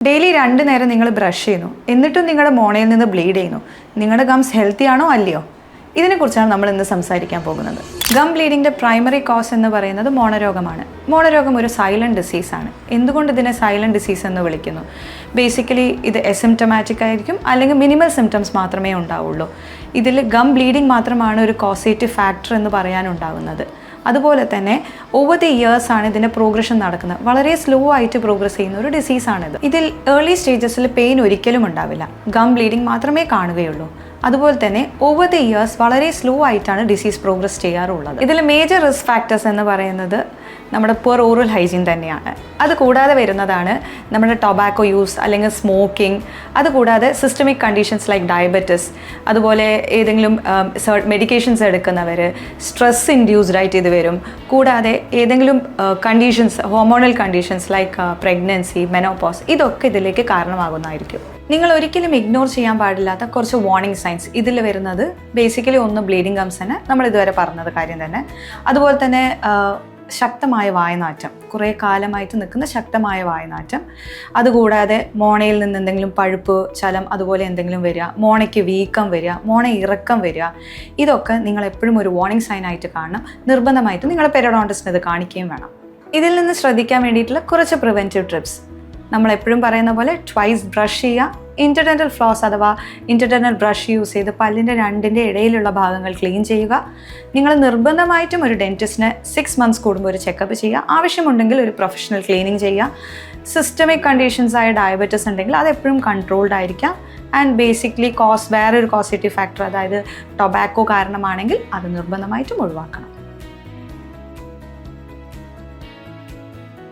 Daily 2 നേരം നിങ്ങൾ brush ചെയ്യുന്നു, എന്നിട്ടും നിങ്ങളുടെ മോണയിൽ നിന്ന് ബ്ലീഡ് ചെയ്യുന്നു. നിങ്ങളുടെ ഗംസ് ഹെൽത്തി ആണോ അല്ലയോ? ഇതിനെക്കുറിച്ചാണ് നമ്മൾ ഇന്ന് സംസാരിക്കാൻ പോകുന്നത്. ഗം ബ്ലീഡിങ്ങിൻ്റെ പ്രൈമറി കോസ് എന്ന് പറയുന്നത് മോണരോഗമാണ്. മോണരോഗം ഒരു സൈലൻറ്റ് ഡിസീസാണ്. എന്തുകൊണ്ട് ഇതിനെ സൈലൻറ്റ് ഡിസീസ് എന്ന് വിളിക്കുന്നു? ബേസിക്കലി ഇത് എസിംപ്റ്റമാറ്റിക് ആയിരിക്കും, അല്ലെങ്കിൽ മിനിമൽ സിംറ്റംസ് മാത്രമേ ഉണ്ടാവുള്ളൂ. ഇതിൽ ഗം ബ്ലീഡിങ് മാത്രമാണ് ഒരു കോസേറ്റീവ് ഫാക്ടർ എന്ന് പറയാനുണ്ടാകുന്നത്. അതുപോലെ തന്നെ ഓവർ ദി ഇയേഴ്സ് ആണ് ഇതിൻ്റെ പ്രോഗ്രഷൻ നടക്കുന്നത്. വളരെ സ്ലോ ആയിട്ട് പ്രോഗ്രസ് ചെയ്യുന്ന ഒരു ഡിസീസാണിത്. ഇതിൽ ഏർലി സ്റ്റേജസിൽ പെയിൻ ഒരിക്കലും ഉണ്ടാവില്ല, ഗം ബ്ലീഡിങ് മാത്രമേ കാണുകയുള്ളൂ. അതുപോലെ തന്നെ ഓവർ ദി ഇയേഴ്സ് വളരെ സ്ലോ ആയിട്ടാണ് ഡിസീസ് പ്രോഗ്രസ് ചെയ്യാറുള്ളത്. ഇതിൽ മേജർ റിസ്ക് ഫാക്ടേഴ്സ് എന്ന് പറയുന്നത് നമ്മുടെ പുവർ ഓറൽ ഹൈജീൻ തന്നെയാണ്. അതുകൂടാതെ വരുന്നതാണ് നമ്മുടെ ടൊബാക്കോ യൂസ് അല്ലെങ്കിൽ സ്മോക്കിംഗ്. അതുകൂടാതെ സിസ്റ്റമിക് കണ്ടീഷൻസ് ലൈക്ക് ഡയബറ്റിസ്, അതുപോലെ ഏതെങ്കിലും മെഡിക്കേഷൻസ് എടുക്കുന്നവർ, സ്ട്രെസ് ഇൻഡ്യൂസ്ഡ് ആയിട്ട് ഇത് വരും. കൂടാതെ ഏതെങ്കിലും conditions, hormonal conditions like pregnancy, menopause, ഇതൊക്കെ ഇതിലേക്ക് കാരണമാകുന്നതായിരിക്കും. നിങ്ങൾ ഒരിക്കലും ഇഗ്നോർ ചെയ്യാൻ പാടില്ലാത്ത കുറച്ച് വാർണിംഗ് സൈൻസ് ഇതിൽ വരുന്നത് ബേസിക്കലി ഒന്ന് ബ്ലീഡിങ് ഗംസ് തന്നെ, നമ്മൾ ഇതുവരെ പറഞ്ഞത് കാര്യം തന്നെ. അതുപോലെ തന്നെ ശക്തമായ വായനാറ്റം, കുറേ കാലമായിട്ട് നിൽക്കുന്ന ശക്തമായ വായനാറ്റം. അതുകൂടാതെ മോണയിൽ നിന്ന് എന്തെങ്കിലും പഴുപ്പ്, ചലം അതുപോലെ എന്തെങ്കിലും വരിക, മോണയ്ക്ക് വീക്കം വരിക, മോണ ഇറക്കം വരിക, ഇതൊക്കെ നിങ്ങൾ എപ്പോഴും ഒരു വാർണിംഗ് സൈൻ ആയിട്ട് കാണണം. നിർബന്ധമായിട്ട് നിങ്ങളെ പെരിയോഡോണ്ടിസ്റ്റിന് ഇത് കാണിക്കുകയും വേണം. ഇതിൽ നിന്ന് ശ്രദ്ധിക്കാൻ വേണ്ടിയിട്ടുള്ള കുറച്ച് പ്രിവെൻറ്റീവ് ടിപ്സ്. നമ്മളെപ്പോഴും പറയുന്ന പോലെ ട്വൈസ് ബ്രഷ് ചെയ്യുക, ഇൻ്റർഡെൻ്റൽ ഫ്ലോസ് അഥവാ ഇൻ്റർഡെൻ്റൽ ബ്രഷ് യൂസ് ചെയ്ത് പല്ലിൻ്റെ രണ്ടിൻ്റെ ഇടയിലുള്ള ഭാഗങ്ങൾ ക്ലീൻ ചെയ്യുക. നിങ്ങൾ നിർബന്ധമായിട്ടും ഒരു ഡെൻറ്റിസ്റ്റിനെ 6 months കൂടുമ്പോൾ ഒരു ചെക്കപ്പ് ചെയ്യുക. ആവശ്യമുണ്ടെങ്കിൽ ഒരു പ്രൊഫഷണൽ ക്ലീനിങ് ചെയ്യുക. സിസ്റ്റമിക് കണ്ടീഷൻസ് ആയ ഡയബറ്റിസ് ഉണ്ടെങ്കിൽ അതെപ്പോഴും കൺട്രോൾഡ് ആയിരിക്കാം. ആൻഡ് ബേസിക്കലി വേറൊരു കോസേറ്റീവ് ഫാക്ടർ, അതായത് ടൊബാക്കോ കാരണമാണെങ്കിൽ അത് നിർബന്ധമായിട്ടും ഒഴിവാക്കണം.